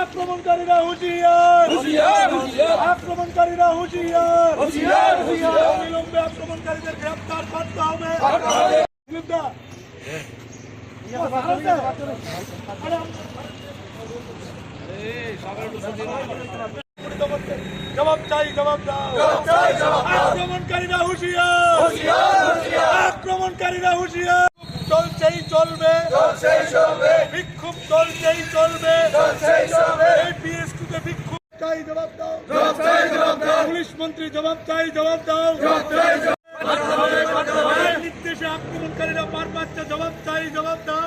আক্রমণকারীরা হুঁশিয়ার, আক্রমণকারীরা হুঁশিয়ার, অবিলম্বে আক্রমণকারীদের গ্রেফতার করতে হবে। জবাব চাই, জবাব দাও। আক্রমণকারীরা হুঁশিয়ার, আক্রমণকারীরা হুঁশিয়ার। চলছেই চলবে, বিক্ষোভ চলছেই চলবে। এই বিএসটিতে বিক্ষোভ চাই, জবাব দাও। পুলিশ মন্ত্রী জবাব চাই, জবাব দাও। নির্দেশে আক্রমণকারীরা পার পাচ্ছে, জবাব চাই, জবাব দাও।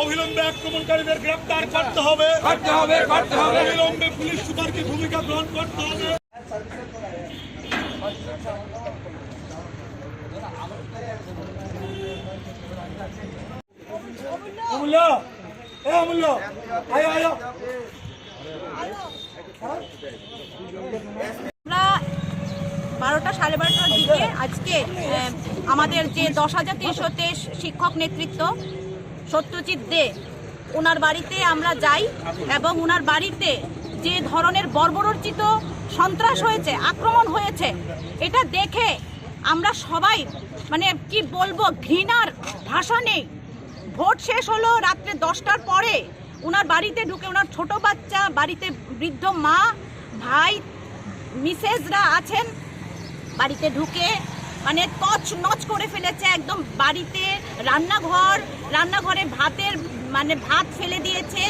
অবিলম্বে আক্রমণকারীদের গ্রেফতার করতে হবে। অবিলম্বে পুলিশ সুপারকে ভূমিকা গ্রহণ করতে হবে। অমূল্য, এ অমূল্য, আয় আয়। আমরা 12টা সাড়ে 12টার দিকে আজকে আমাদের যে 10,323 শিক্ষক নেতৃত্ব সত্যজিৎ দে ওনার বাড়িতে আমরা যাই এবং ওনার বাড়িতে যে ধরনের বর্বরোচিত সন্ত্রাস হয়েছে, আক্রমণ হয়েছে, এটা দেখে আমরা সবাই মানে কি বলবো, ঘৃণার ভাষা নেই। ভোট শেষ হলো রাত্রে 10টার পরে ওনার বাড়িতে ঢুকে ওনার ছোট বাচ্চা, বাড়িতে বৃদ্ধ মা, ভাই, মিসেসরা আছেন, বাড়িতে ঢুকে মানে তছ নচ করে ফেলেছে একদম। বাড়িতে রান্নাঘরে ভাত ফেলে দিয়েছে,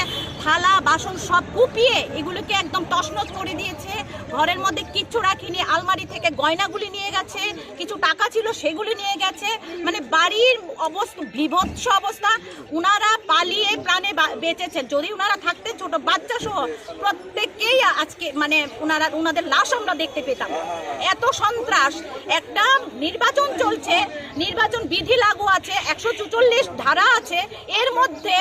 থালা বাসন সব কুপিয়ে এগুলোকে একদম তছনছ করে দিয়েছে। ঘরের মধ্যে কিচ্ছু রাখিনি, আলমারি থেকে গয়নাগুলি নিয়ে গেছে, কিছু টাকা ছিল সেগুলি নিয়ে গেছে। মানে বাড়ির অবস্থা বিভৎস অবস্থা। উনারা পালিয়ে প্রাণে বেঁচেছে। যদি উনারা থাকতেন ছোট বাচ্চা সহ প্রত্যেককেই আজকে মানে উনাদের লাশ আমরা দেখতে পেতাম। এত সন্ত্রাস। একটা নির্বাচন চলছে, নির্বাচন বিধি লাগু আছে, 144 ধারা আছে। এর মধ্যে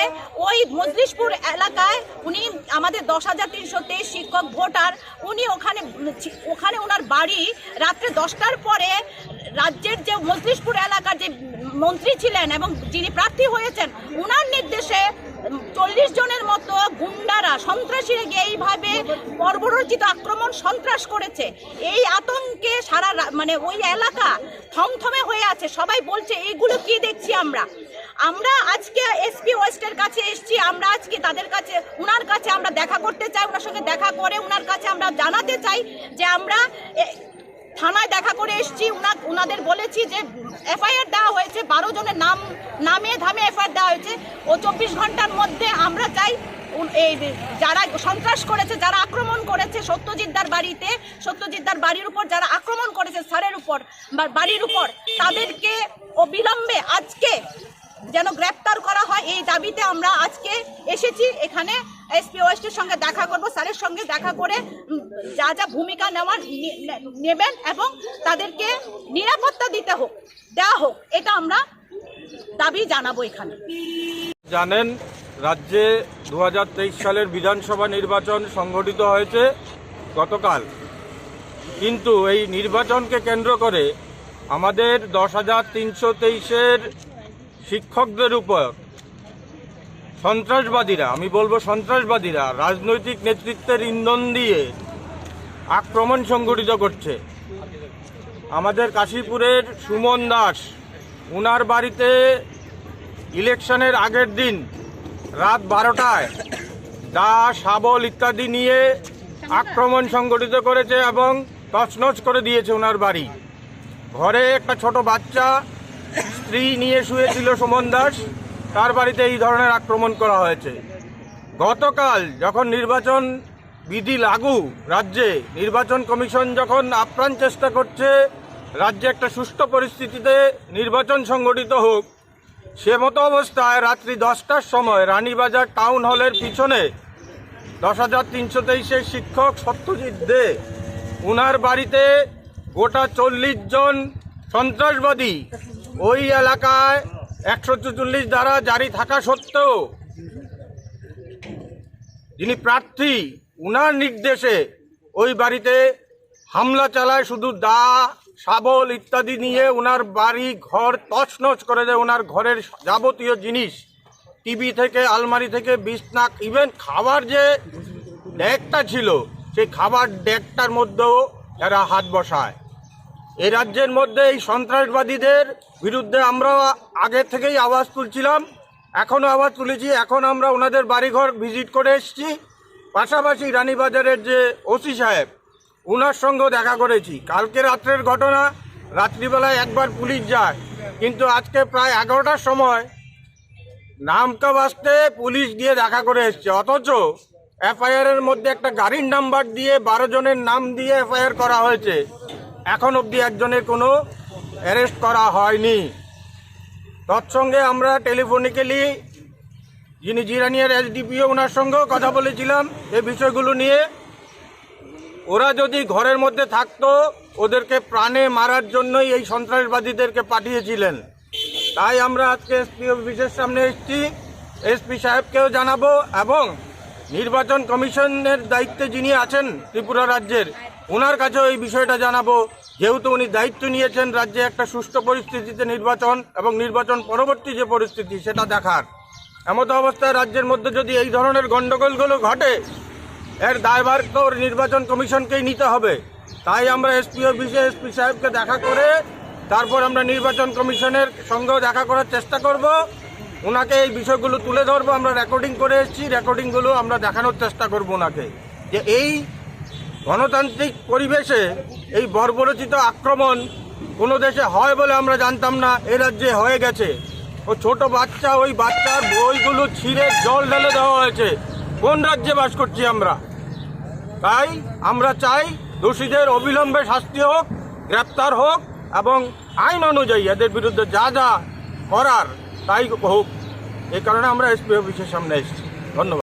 ওই মজলিশপুর এলাকায় উনি আমাদের 10,323 শিক্ষক ভোটার, উনি ওখানে ওনার বাড়ি রাত্রে 10টার পরে রাজ্যের যে মজলিশপুর এলাকার যে মন্ত্রী ছিলেন এবং যিনি প্রার্থী হয়েছেন, ওনার নির্দেশে 40 জনের মতো গুন্ডারা, সন্ত্রাসীরা গিয়ে এইভাবে বর্বরোচিত আক্রমণ সন্ত্রাস করেছে। এই আতঙ্কে সারা মানে ওই এলাকা থমথমে হয়ে আছে। সবাই বলছে এগুলো কি দেখছি আমরা আজকে এসপি ওয়েস্টের কাছে এসেছি। আমরা আজকে উনার কাছে আমরা দেখা করতে চাই। ওনার সঙ্গে দেখা করে উনার কাছে আমরা জানাতে চাই যে আমরা থানায় দেখা করে এসেছি। উনাদের বলেছি যে এফআইআর দেওয়া হয়েছে, 12 জনের নামে ধামে এফআইআর দেওয়া হয়েছে। ও 24 ঘন্টার মধ্যে আমরা চাই এই যারা সন্ত্রাস করেছে, যারা আক্রমণ করেছে সত্যজিৎদার বাড়ির উপর যারা আক্রমণ করেছে, স্যারের উপর বাড়ির উপর, তাদেরকে অবিলম্বে আজকে যেন গ্রেপ্তার করা হয়। এই দাবিতে আমরা আজকে এসেছি এখানে। এসপি ওয়েস্টের সঙ্গে দেখা করব, স্যারের সঙ্গে দেখা করে যা যা ভূমিকা নেবেন এবং তাদেরকে নিরাপত্তা দেওয়া হোক, এটা আমরা দাবি জানাবো এখানে। জানেন, রাজ্যে 2023 সালের বিধানসভা নির্বাচন সংগঠিত হয়েছে গতকাল, কিন্তু এই নির্বাচনকে কেন্দ্র করে আমাদের 10,323-এর শিক্ষকদের উপর সন্ত্রাসবাদীরা, আমি বলবো সন্ত্রাসবাদীরা, রাজনৈতিক নেতৃত্বের ইন্ধন দিয়ে আক্রমণ সংগঠিত করছে। আমাদের কাশীপুরের সুমন দাস, উনার বাড়িতে ইলেকশনের আগের দিন রাত 12টায় দা, শাবল ইত্যাদি নিয়ে আক্রমণ সংগঠিত করেছে এবং তছনছ করে দিয়েছে ওনার বাড়ি। ঘরে একটা ছোট বাচ্চা, স্ত্রী নিয়ে শুয়েছিল সুমন দাস, তার বাড়িতে এই ধরনের আক্রমণ করা হয়েছে। গতকাল যখন নির্বাচন বিধি লাগু রাজ্যে, নির্বাচন কমিশন যখন আপ্রাণ চেষ্টা করছে রাজ্যে একটা সুষ্ঠু পরিস্থিতিতে নির্বাচন সংগঠিত হোক, সে মতো অবস্থায় রাত্রি 10টার সময় রানীবাজার টাউন হলের পিছনে 10,323-এর শিক্ষক সত্যজিৎ দে, উনার বাড়িতে গোটা 40 জন সন্ত্রাসবাদী ওই এলাকায় 144 ধারা জারি থাকা সত্ত্বেও যিনি প্রার্থী, উনার নির্দেশে ওই বাড়িতে হামলা চালায়। শুধু দা, শাবল ইত্যাদি নিয়ে ওনার বাড়ি ঘর তছনছ করে দেয়, ওনার ঘরের যাবতীয় জিনিস টিভি থেকে, আলমারি থেকে, বিছনা, ইভেন খাবার যে ডেকটা ছিল সেই খাবার ডেকটার মধ্যেও এরা হাত বসায়। এই রাজ্যের মধ্যে এই সন্ত্রাসবাদীদের বিরুদ্ধে আমরা আগে থেকেই আওয়াজ তুলছিলাম, এখনও আওয়াজ তুলেছি। এখন আমরা ওনাদের বাড়িঘর ভিজিট করে এসেছি। পাশাপাশি রানীবাজারের যে ওসি সাহেব, ওনার সঙ্গেও দেখা করেছি। কালকে রাত্রের ঘটনা, রাত্রিবেলায় একবার পুলিশ যায়, কিন্তু আজকে প্রায় 11টার সময় নামকা বাসতে পুলিশ গিয়ে দেখা করে এসছে। অথচ এফআইআরের মধ্যে একটা গাড়ির নাম্বার দিয়ে 12 জনের নাম দিয়ে এফআইআর করা হয়েছে। এখন অবধি একজনের কোনো অ্যারেস্ট করা হয়নি। তৎসঙ্গে আমরা টেলিফোনিক্যালি যিনি জিরানিয়ার এসডিপিও, ওনার সঙ্গেও কথা বলেছিলাম এই বিষয়গুলো নিয়ে। ওরা যদি ঘরের মধ্যে থাকতো, ওদেরকে প্রাণে মারার জন্যই এই সন্ত্রাসবাদীদেরকে পাঠিয়েছিলেন। তাই আমরা আজকে এসপি অফিসের সামনে এসেছি, এসপি সাহেবকেও জানাবো এবং নির্বাচন কমিশনের দায়িত্বে যিনি আছেন ত্রিপুরা রাজ্যের, ওনার কাছেও এই বিষয়টা জানাবো, যেহেতু উনি দায়িত্ব নিয়েছেন রাজ্যে একটা সুষ্ঠু পরিস্থিতিতে নির্বাচন এবং নির্বাচন পরবর্তী যে পরিস্থিতি সেটা দেখার। এমতো অবস্থায় রাজ্যের মধ্যে যদি এই ধরনের গণ্ডগোলগুলো ঘটে, এর দায়ভার তো নির্বাচন কমিশনকেই নিতে হবে। তাই আমরা এসপি অফিসে এসপি সাহেবকে দেখা করে তারপর আমরা নির্বাচন কমিশনের সঙ্গেও দেখা করার চেষ্টা করব। ওনাকে এই বিষয়গুলো তুলে ধরবো। আমরা রেকর্ডিং করে এসেছি, রেকর্ডিংগুলো আমরা দেখানোর চেষ্টা করব ওনাকে, যে এই গণতান্ত্রিক পরিবেশে এই বর্বরচিত আক্রমণ কোনো দেশে হয় বলে আমরা জানতাম না, এই রাজ্যে হয়ে গেছে। ও ছোট বাচ্চা, ওই বাচ্চার বইগুলো ছিঁড়ে জল ঢেলে দেওয়া হয়েছে। কোন রাজ্যে বাস করছি আমরা? তাই আমরা চাই দোষীদের অবিলম্বে শাস্তি হোক, গ্রেপ্তার হোক এবং আইন অনুযায়ী এদের বিরুদ্ধে যা যা করার তাই হোক। এই কারণে আমরা এসপি অফিসের সামনে এসেছি। ধন্যবাদ।